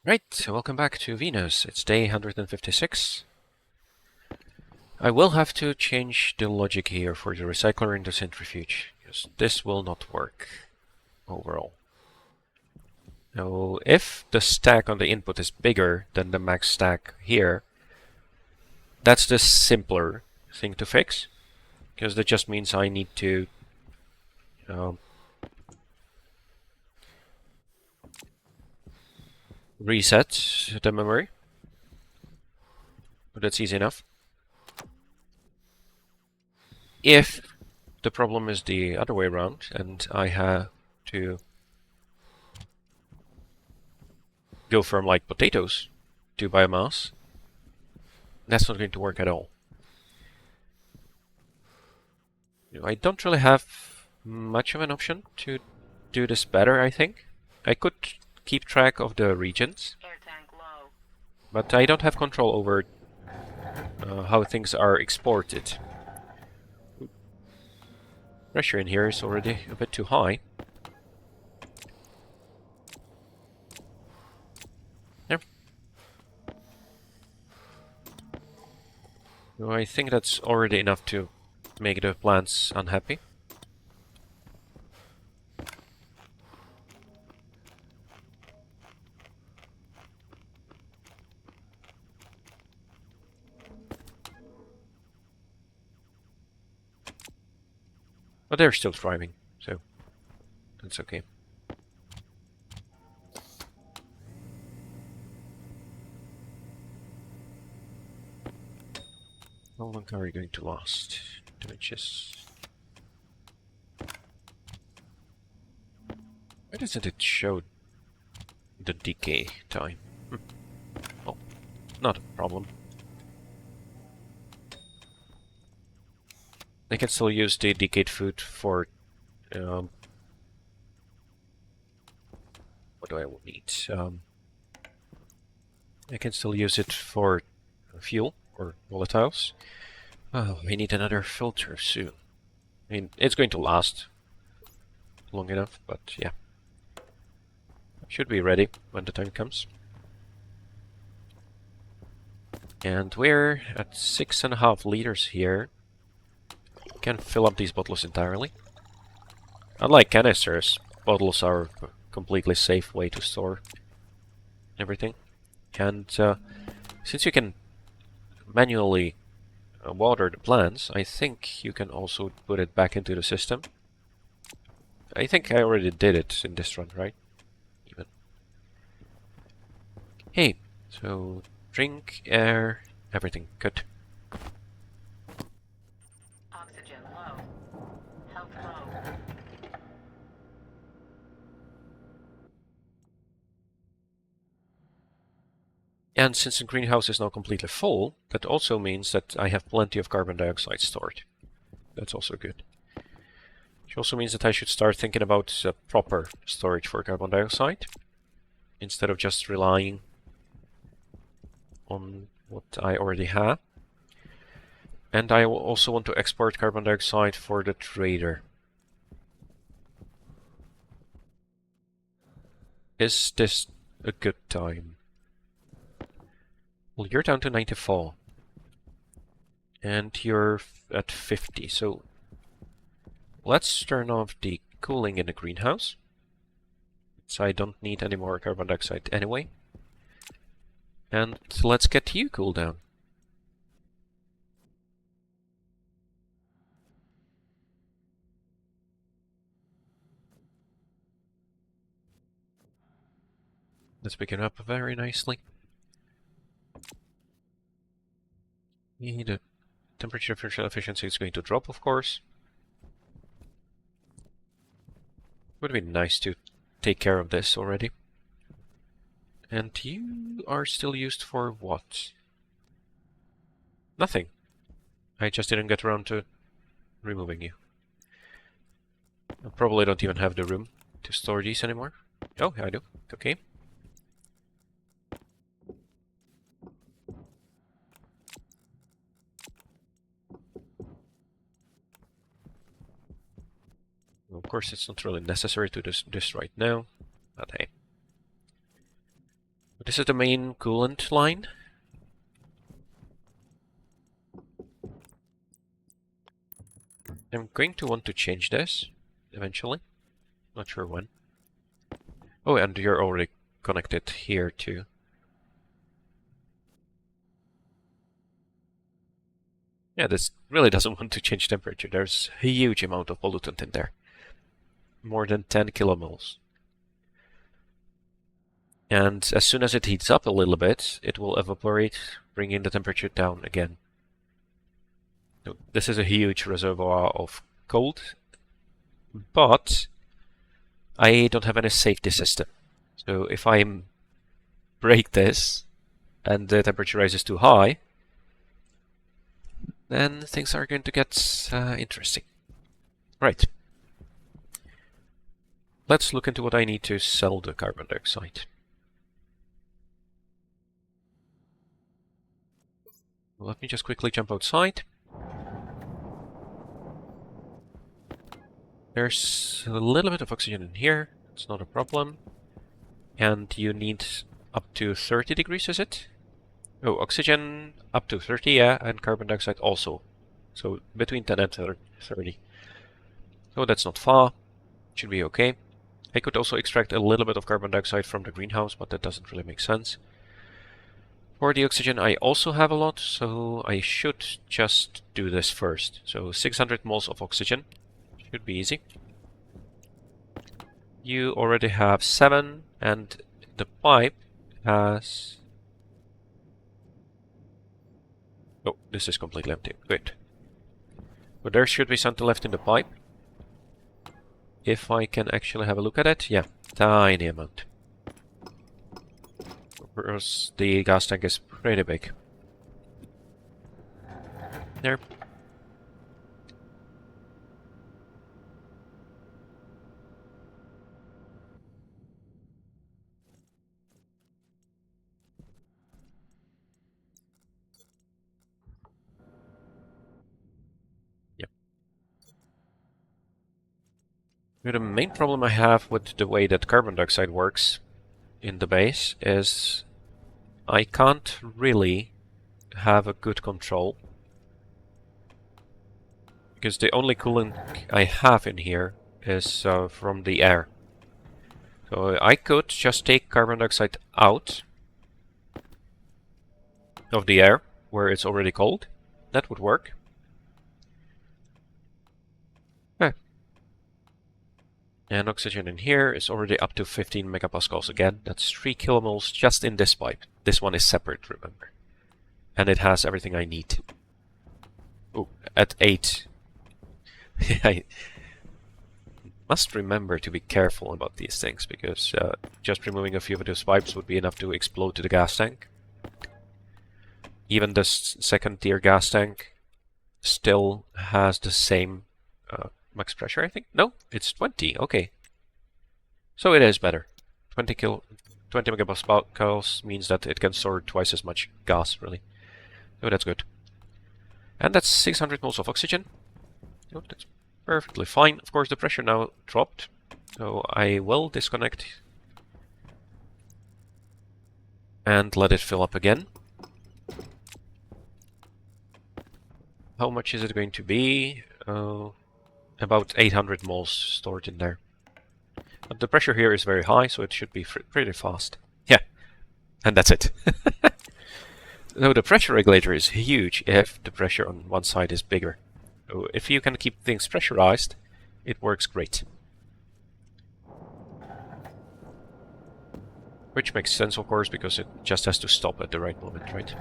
Right, so welcome back to Venus. It's day 156. I will have to change the logic here for the recycler and the centrifuge, because this will not work overall. Now, if the stack on the input is bigger than the max stack here, that's the simpler thing to fix, because that just means I need to um, reset the memory, but that's easy enough. If the problem is the other way around, and I have to go from like potatoes to biomass, that's not going to work at all. I don't really have much of an option to do this better, I think. I could keep track of the regions, but I don't have control over how things are exported. Pressure in here is already a bit too high. There. So I think that's already enough to make the plants unhappy. But they're still thriving, so that's okay. How long are we going to last? 2 inches. Why doesn't it show the decay time? Oh, not a problem. I can still use the decayed food for what do I need? I can still use it for fuel or volatiles. Oh, we need another filter soon. I mean, it's going to last long enough, but yeah. Should be ready when the time comes. And we're at 6.5 liters here. Can fill up these bottles entirely. Unlike canisters, bottles are a completely safe way to store everything. And since you can manually water the plants, I think you can also put it back into the system. I think I already did it in this run, right? Even. Hey, so drink, air, everything. Good. Oxygen low. Health low. And since the greenhouse is now completely full, that also means that I have plenty of carbon dioxide stored. That's also good. Which also means that I should start thinking about proper storage for carbon dioxide, instead of just relying on what I already have. And I will also want to export carbon dioxide for the trader. Is this a good time? Well, you're down to 94. And you're at 50, so let's turn off the cooling in the greenhouse. So I don't need any more carbon dioxide anyway. And let's get you cooled down. Let's pick it up very nicely. The temperature differential efficiency is going to drop, of course. Would be nice to take care of this already. And you are still used for what? Nothing. I just didn't get around to removing you. I probably don't even have the room to store these anymore. Oh, I do. Okay. Of course, it's not really necessary to do this right now, but hey. This is the main coolant line. I'm going to want to change this eventually. Not sure when. Oh, and you're already connected here too. Yeah, this really doesn't want to change temperature. There's a huge amount of pollutant in there. More than 10 kilomoles. And as soon as it heats up a little bit, it will evaporate, bringing the temperature down again. So this is a huge reservoir of cold, but I don't have any safety system. So if I break this and the temperature rises too high, then things are going to get interesting. Right. Let's look into what I need to sell the carbon dioxide. Let me just quickly jump outside. There's a little bit of oxygen in here. It's not a problem. And you need up to 30 degrees, is it? Oh, oxygen up to 30, yeah, and carbon dioxide also. So between 10 and 30. So that's not far. Should be okay. I could also extract a little bit of carbon dioxide from the greenhouse, but that doesn't really make sense. For the oxygen, I also have a lot, so I should just do this first. So 600 moles of oxygen. Should be easy. You already have 7, and the pipe has... Oh, this is completely empty. Good. But there should be something left in the pipe. If I can actually have a look at it, yeah, tiny amount. Whereas the gas tank is pretty big. There. Yep. The main problem I have with the way that carbon dioxide works in the base is I can't really have a good control. Because the only coolant I have in here is from the air. So I could just take carbon dioxide out of the air, where it's already cold. That would work. And oxygen in here is already up to 15 megapascals again. That's 3 kilomoles just in this pipe. This one is separate, remember. And it has everything I need. Oh, at 8. I must remember to be careful about these things, because just removing a few of those pipes would be enough to explode to the gas tank. Even this second tier gas tank still has the same max pressure, I think? No, it's 20, okay. So it is better. 20 megapascals means that it can store twice as much gas, really. Oh, that's good. And that's 600 moles of oxygen. Oh, that's perfectly fine. Of course, the pressure now dropped. So I will disconnect and let it fill up again. How much is it going to be? About 800 moles stored in there. But the pressure here is very high, so it should be pretty fast. Yeah, and that's it. So the pressure regulator is huge if the pressure on one side is bigger. So if you can keep things pressurized, it works great. Which makes sense, of course, because it just has to stop at the right moment, right?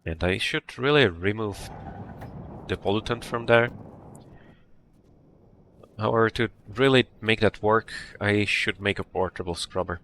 And I should really remove the pollutant from there. However, to really make that work, I should make a portable scrubber.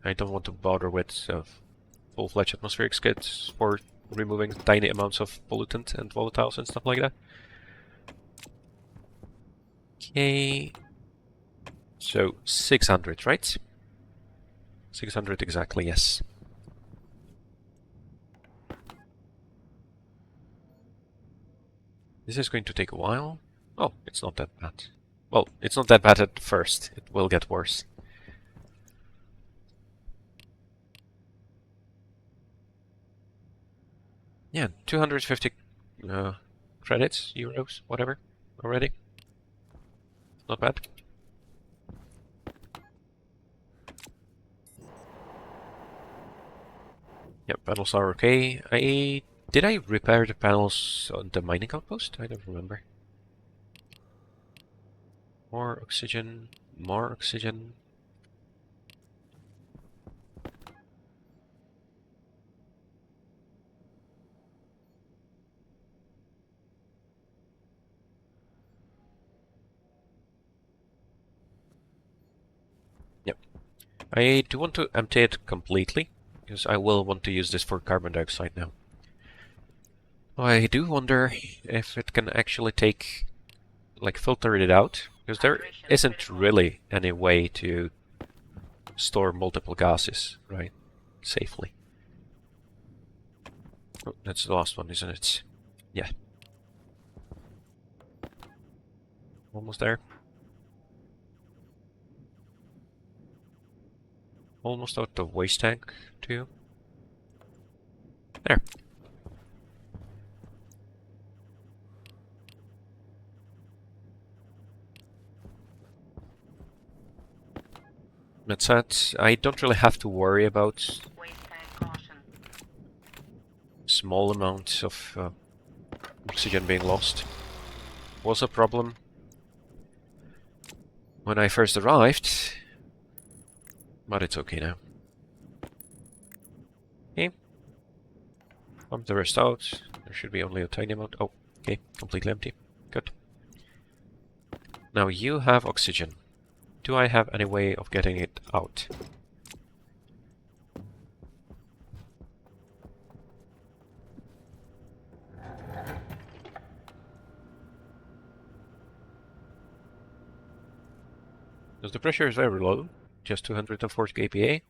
I don't want to bother with full-fledged atmospheric skids for removing tiny amounts of pollutant and volatiles and stuff like that. Okay. So, 600, right? 600 exactly, yes. This is going to take a while. Oh, it's not that bad. Well, it's not that bad at first. It will get worse. Yeah, 250 credits, euros, whatever, already. Not bad. Yep, panels are okay. Did I repair the panels on the mining outpost? I don't remember. More oxygen, more oxygen. Yep. I do want to empty it completely, because I will want to use this for carbon dioxide now. I do wonder if it can actually take, like, filter it out, because there isn't really any way to store multiple gases, right, safely. Oh, that's the last one, isn't it? Yeah. Almost there. Almost out the waste tank, too. There. That said, I don't really have to worry about Waste tank caution. small amounts of oxygen being lost. Was a problem when I first arrived, but it's okay now. Okay. Pump the rest out. There should be only a tiny amount. Oh, okay, completely empty. Good. Now you have oxygen. Do I have any way of getting it out? Because the pressure is very low, just 240 kPa.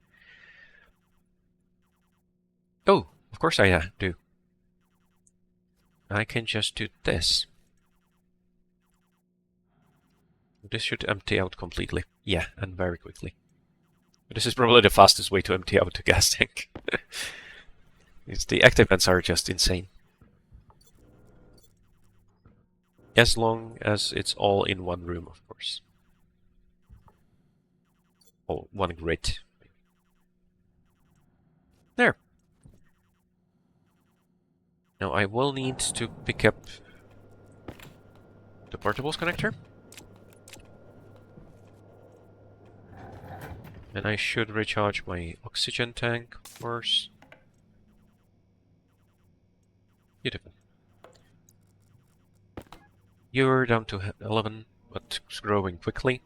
Oh, of course I do. I can just do this. This should empty out completely. Yeah, and very quickly. This is probably the fastest way to empty out a gas tank. The active vents are just insane. As long as it's all in one room, of course. Or one grid. There. Now I will need to pick up the portables connector. And I should recharge my oxygen tank, of course. Beautiful. You're down to 11, but it's growing quickly.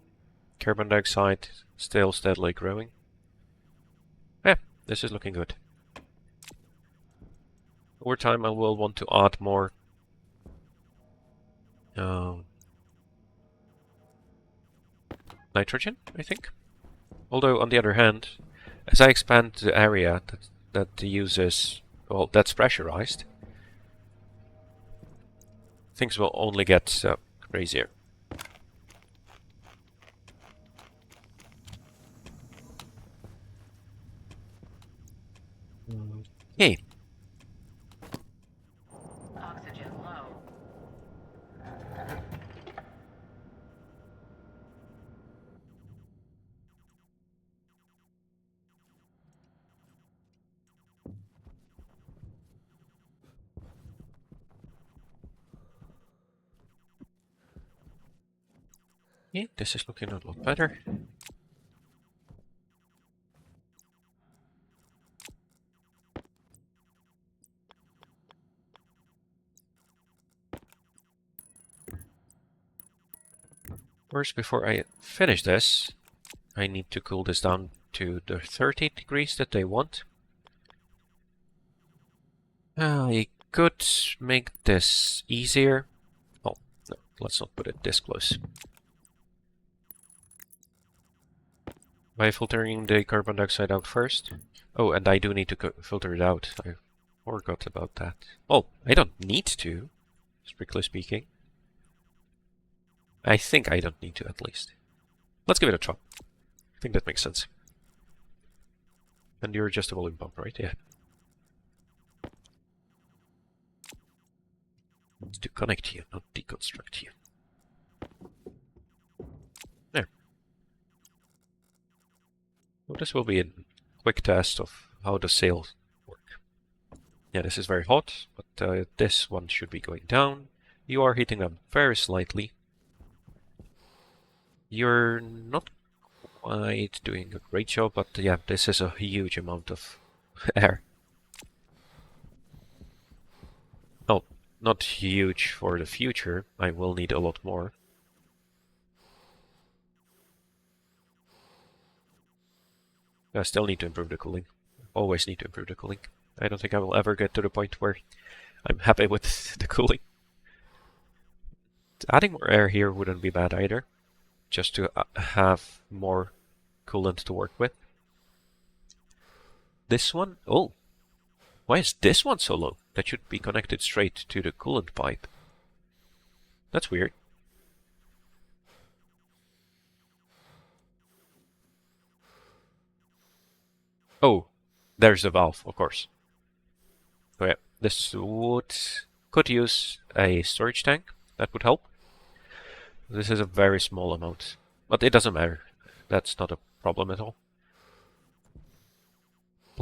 Carbon dioxide still steadily growing. Yeah, this is looking good. Over time I will want to add more nitrogen, I think. Although, on the other hand, as I expand the area that uses, well, that's pressurized, things will only get crazier. Hey. Oxygen low. Yeah, this is looking a lot better. First, before I finish this, I need to cool this down to the 30 degrees that they want. I could make this easier. Oh, no, let's not put it this close. By filtering the carbon dioxide out first. Oh, and I do need to filter it out. I forgot about that. Well, I don't need to, strictly speaking. I think I don't need to, at least. Let's give it a try. I think that makes sense. And you're just a volume pump, right? Yeah. It's to connect you, not deconstruct you. There. So this will be a quick test of how the sails work. Yeah, this is very hot, but this one should be going down. You are heating them very slightly. You're not quite doing a great job, but yeah, this is a huge amount of air. Oh, not huge for the future. I will need a lot more. I still need to improve the cooling. Always need to improve the cooling. I don't think I will ever get to the point where I'm happy with the cooling. Adding more air here wouldn't be bad either, just to have more coolant to work with. This one? Oh, why is this one so low? That should be connected straight to the coolant pipe. That's weird. Oh, there's the valve, of course. So yeah, this could use a storage tank. That would help. This is a very small amount, but it doesn't matter. That's not a problem at all.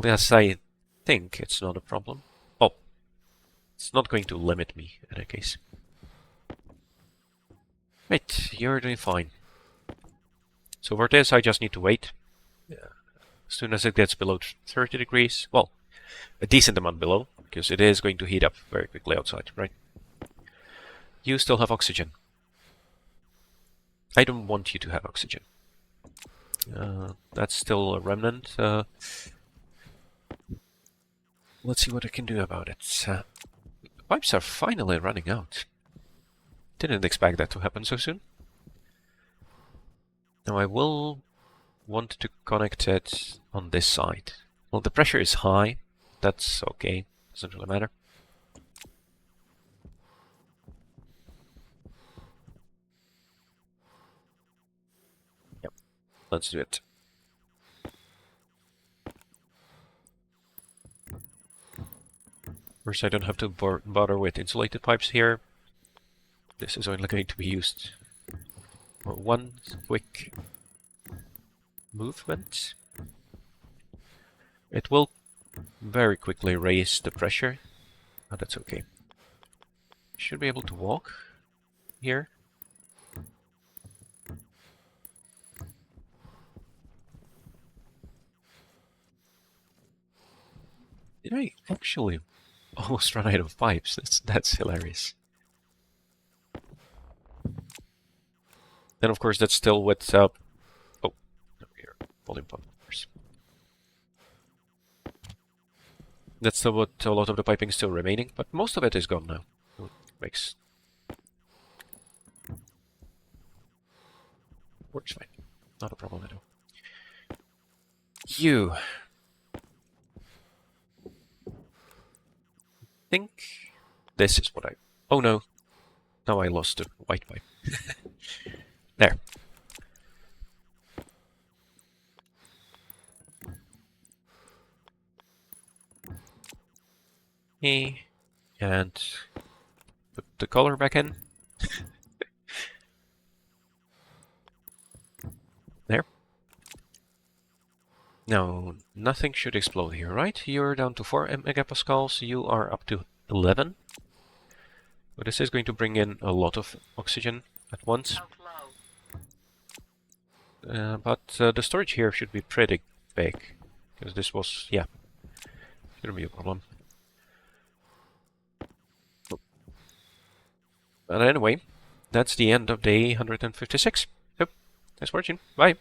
Yes, I think it's not a problem. Oh, it's not going to limit me in any case. Right, you're doing fine. So for this, I just need to wait. Yeah. As soon as it gets below 30 degrees, well, a decent amount below, because it is going to heat up very quickly outside, right? You still have oxygen. I don't want you to have oxygen. That's still a remnant. Let's see what I can do about it. Pipes are finally running out. Didn't expect that to happen so soon. Now I will want to connect it on this side. Well, the pressure is high. That's okay. Doesn't really matter. Yep. Let's do it. First, I don't have to bother with insulated pipes here. This is only going to be used for one quick movement. It will very quickly raise the pressure, but that's okay. Should be able to walk here. Did I actually almost run out of pipes? That's hilarious. Then of course that's still with oh, over here, volume pump, of course. That's still what a lot of the piping is still remaining, but most of it is gone now. Makes works fine. Not a problem at all. You think this is what I... Oh no. Now I lost the white pipe. There. And put the color back in. There. Now, nothing should explode here, right? You're down to 4 megapascals, you are up to 11. But this is going to bring in a lot of oxygen at once. But the storage here should be pretty big. Because this was, yeah, shouldn't be a problem. But anyway, that's the end of day 156. So, thanks for watching. Bye.